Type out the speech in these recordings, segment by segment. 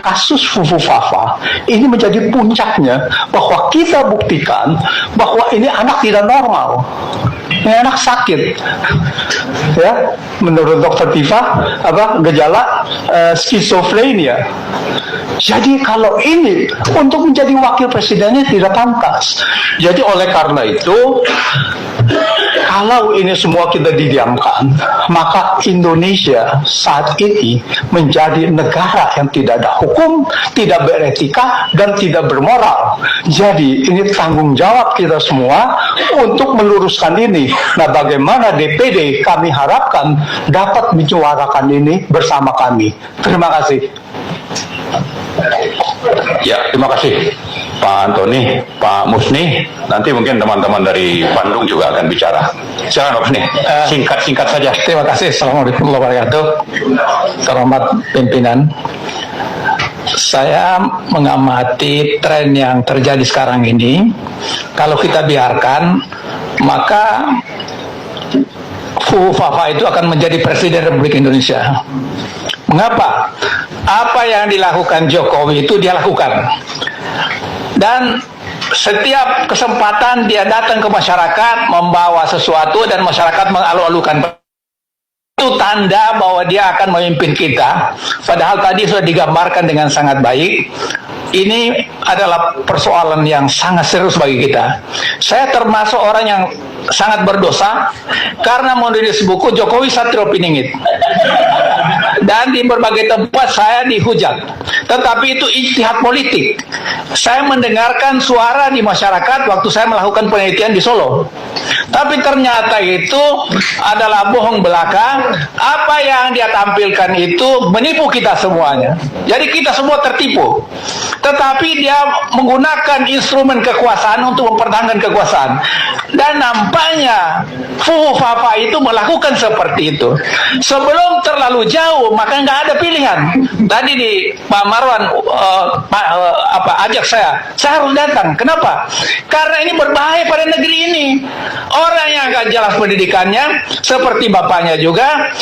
kasus Fufu Fafa ini menjadi puncaknya bahwa kita buktikan bahwa ini anak tidak normal. Ini anak sakit, ya, menurut Dokter Tifa, gejala skizofrenia. Jadi kalau ini untuk menjadi wakil presidennya tidak pantas. Jadi oleh karena itu, kalau ini semua kita didiamkan, maka Indonesia saat ini menjadi negara yang tidak ada hukum, tidak beretika, dan tidak bermoral. Jadi ini tanggung jawab kita semua untuk meluruskan ini. Nah, bagaimana DPD kami harapkan dapat menyuarakan ini bersama kami. Terima kasih. Ya, terima kasih Pak Antoni, Pak Musni. Nanti mungkin teman-teman dari Bandung juga akan bicara. Silakan Pak Musni, singkat-singkat saja. Terima kasih. Assalamualaikum warahmatullahi wabarakatuh. Terhormat pimpinan, saya mengamati tren yang terjadi sekarang ini. Kalau kita biarkan, maka Fufu Fafa itu akan menjadi Presiden Republik Indonesia. Mengapa? Apa yang dilakukan Jokowi itu dia lakukan. Dan setiap kesempatan dia datang ke masyarakat membawa sesuatu dan masyarakat mengalu-alukan. Itu tanda bahwa dia akan memimpin kita. Padahal tadi sudah digambarkan dengan sangat baik. Ini adalah persoalan yang sangat serius bagi kita. Saya termasuk orang yang sangat berdosa karena menulis buku Jokowi Satrio Piningit. Dan di berbagai tempat saya dihujat. Tetapi itu ijtihad politik. Saya mendengarkan suara di masyarakat waktu saya melakukan penelitian di Solo. Tapi ternyata itu adalah bohong belaka. Apa yang dia tampilkan itu menipu kita semuanya. Jadi kita semua tertipu. Tetapi dia menggunakan instrumen kekuasaan untuk mempertahankan kekuasaan. Dan nampaknya Fufu Fafa itu melakukan seperti itu. Sebelum terlalu jauh, maka nggak ada pilihan. Tadi di Pak Marwan ajak saya harus datang. Kenapa? Karena ini berbahaya pada negeri ini. Orang yang nggak jelas pendidikannya, seperti bapaknya juga.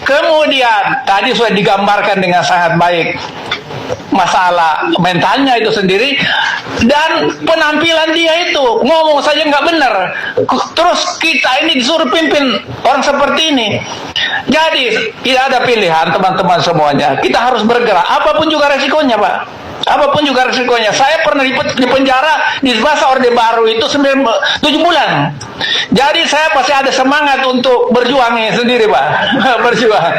Kemudian tadi sudah digambarkan dengan sangat baik masalah mentalnya itu sendiri, dan penampilan dia itu ngomong saja nggak benar. Terus kita ini disuruh pimpin orang seperti ini. Jadi tidak ada pilihan teman-teman semuanya. Kita harus bergerak, apapun juga resikonya, Pak. Apapun juga resikonya. Saya pernah di penjara di masa Orde Baru itu 7 bulan. Jadi saya pasti ada semangat untuk berjuangnya sendiri, Pak. Berjuang.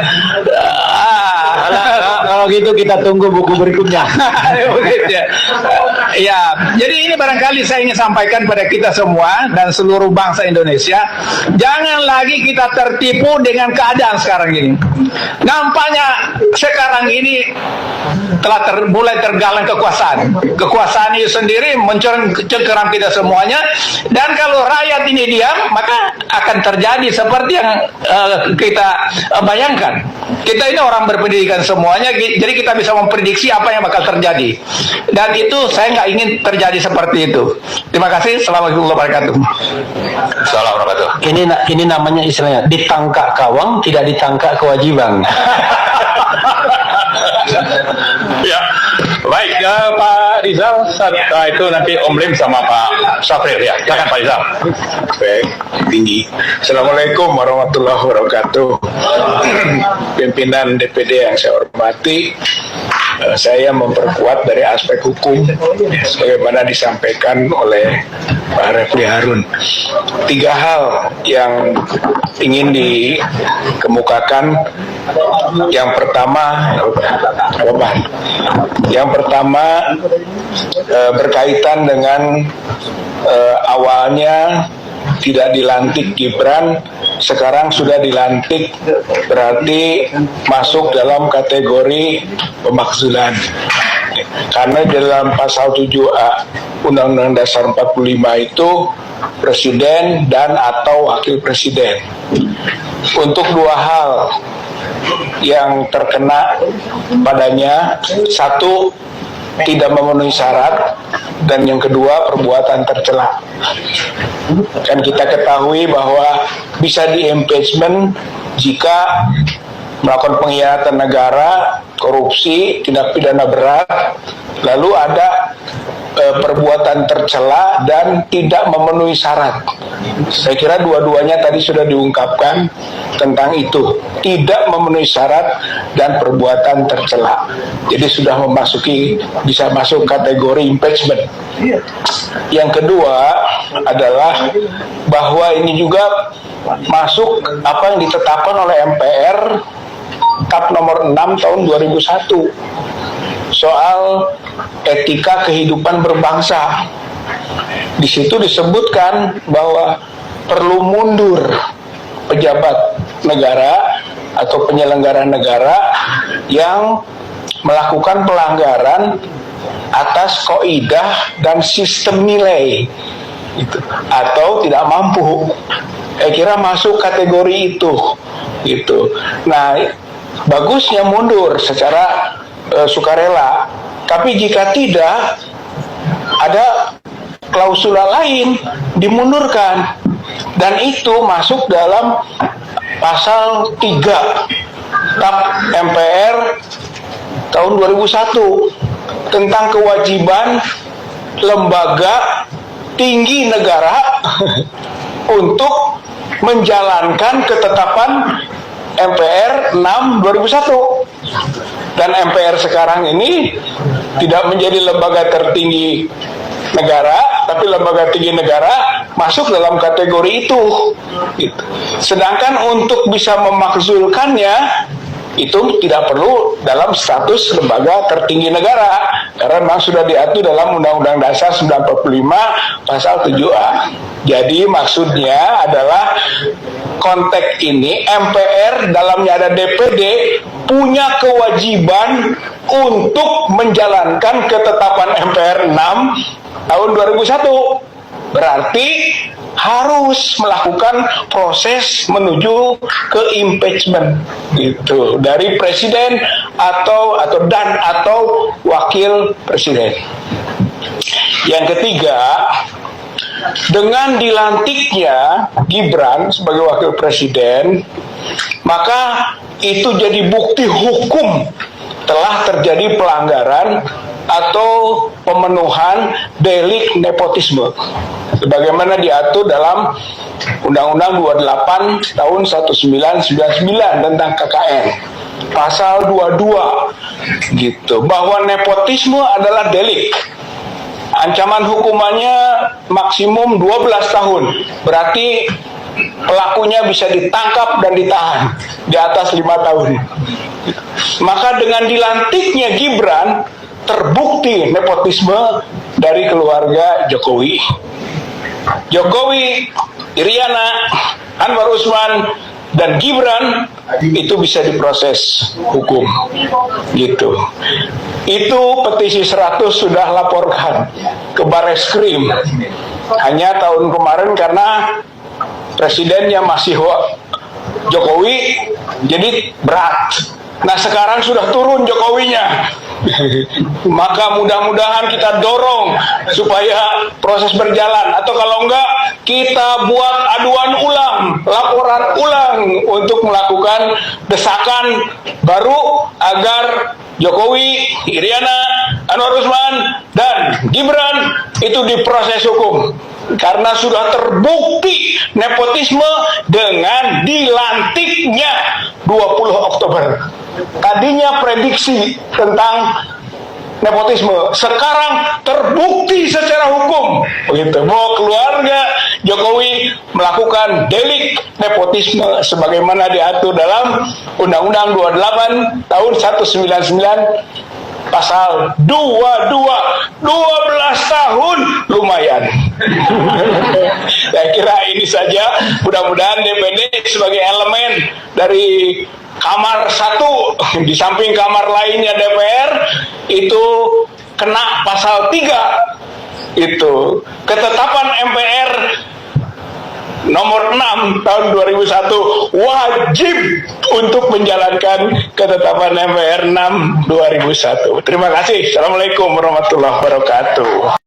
Kalau gitu kita tunggu buku berikutnya. Ya, jadi ini barangkali saya ingin sampaikan pada kita semua dan seluruh bangsa Indonesia, jangan lagi kita tertipu dengan keadaan sekarang ini. Nampaknya sekarang ini telah mulai tergalang kekuasaan. Kekuasaan itu sendiri mencengkeram kita semuanya, dan kalau rakyat ini diam, maka akan terjadi seperti yang kita bayangkan. Kita ini orang berpendidikan semuanya, jadi kita bisa memprediksi apa yang bakal terjadi. Dan itu saya nggak ingin terjadi seperti itu. Terima kasih. Assalamualaikum warahmatullahi wabarakatuh. Assalamualaikum. Ini namanya istilahnya ditangkap kawang, tidak ditangkap kewajiban. Ya, baik Pak Rizal. Itu nanti Om Lim sama Pak Safril ya. Silakan Pak Rizal. Baik, tinggi. Assalamualaikum warahmatullahi wabarakatuh. Pimpinan DPD yang saya hormati, saya memperkuat dari aspek hukum sebagaimana disampaikan oleh Pak Refli Harun. 3 hal yang ingin dikemukakan. Yang pertama berkaitan dengan awalnya tidak dilantik Gibran, sekarang sudah dilantik, berarti masuk dalam kategori pemakzulan. Karena dalam pasal 7A Undang-Undang Dasar 45 itu presiden dan atau wakil presiden. Untuk 2 hal yang terkena padanya, 1 tidak memenuhi syarat, dan yang kedua perbuatan tercela. Kan kita ketahui bahwa bisa di impeachment jika melakukan pengkhianatan negara korupsi, tindak pidana berat, lalu ada perbuatan tercela dan tidak memenuhi syarat. Saya kira dua-duanya tadi sudah diungkapkan tentang itu, tidak memenuhi syarat dan perbuatan tercela. Jadi sudah bisa masuk kategori impeachment. Yang kedua adalah bahwa ini juga masuk apa yang ditetapkan oleh MPR Kap nomor 6 tahun 2001 soal etika kehidupan berbangsa. Di situ disebutkan bahwa perlu mundur pejabat negara atau penyelenggara negara yang melakukan pelanggaran atas kaidah dan sistem nilai gitu, atau tidak mampu. Saya kira masuk kategori itu gitu. Nah, bagusnya mundur secara sukarela. Tapi jika tidak, ada klausula lain, dimundurkan. Dan itu masuk dalam pasal 3 Kap MPR tahun 2001 tentang kewajiban lembaga tinggi negara untuk menjalankan ketetapan MPR 6 2001. Dan MPR sekarang ini tidak menjadi lembaga tertinggi negara, tapi lembaga tinggi negara masuk dalam kategori itu. Gitu. Sedangkan untuk bisa memakzulkannya itu tidak perlu dalam status lembaga tertinggi negara, karena memang sudah diatur dalam Undang-Undang Dasar 1945 pasal 7A. Jadi maksudnya adalah konteks ini MPR dalamnya ada DPD punya kewajiban untuk menjalankan ketetapan MPR 6 tahun 2001. Berarti harus melakukan proses menuju ke impeachment gitu dari presiden atau wakil presiden. Yang ketiga, dengan dilantiknya Gibran sebagai wakil presiden, maka itu jadi bukti hukum telah terjadi pelanggaran atau pemenuhan delik nepotisme sebagaimana diatur dalam Undang-Undang 28 tahun 1999 tentang KKN pasal 22 gitu, bahwa nepotisme adalah delik. Ancaman hukumannya maksimum 12 tahun. Berarti pelakunya bisa ditangkap dan ditahan di atas 5 tahun. Maka dengan dilantiknya Gibran, terbukti nepotisme dari keluarga Jokowi. Jokowi, Iriana, Anwar Usman, dan Gibran itu bisa diproses hukum gitu. Itu petisi 100 sudah laporkan ke Bareskrim. Hanya tahun kemarin karena presidennya masih Jokowi jadi berat. Nah sekarang sudah turun Jokowinya. Maka mudah-mudahan kita dorong supaya proses berjalan, atau kalau enggak kita buat aduan ulang, laporan ulang untuk melakukan desakan baru agar Jokowi, Iriana, Anwar Usman, dan Gibran itu diproses hukum. Karena sudah terbukti nepotisme dengan dilantiknya 20 Oktober. Tadinya prediksi tentang nepotisme, sekarang terbukti secara hukum begitu bahwa keluarga Jokowi melakukan delik nepotisme sebagaimana diatur dalam Undang-Undang 28 tahun 1999 pasal 22, 12 tahun lumayan. Saya kira ini saja, mudah-mudahan DPD sebagai elemen dari kamar satu di samping kamar lainnya DPR itu kena pasal 3 itu ketetapan MPR nomor 6 tahun 2001 wajib untuk menjalankan ketetapan MPR 6 2001. Terima kasih. Assalamualaikum warahmatullahi wabarakatuh.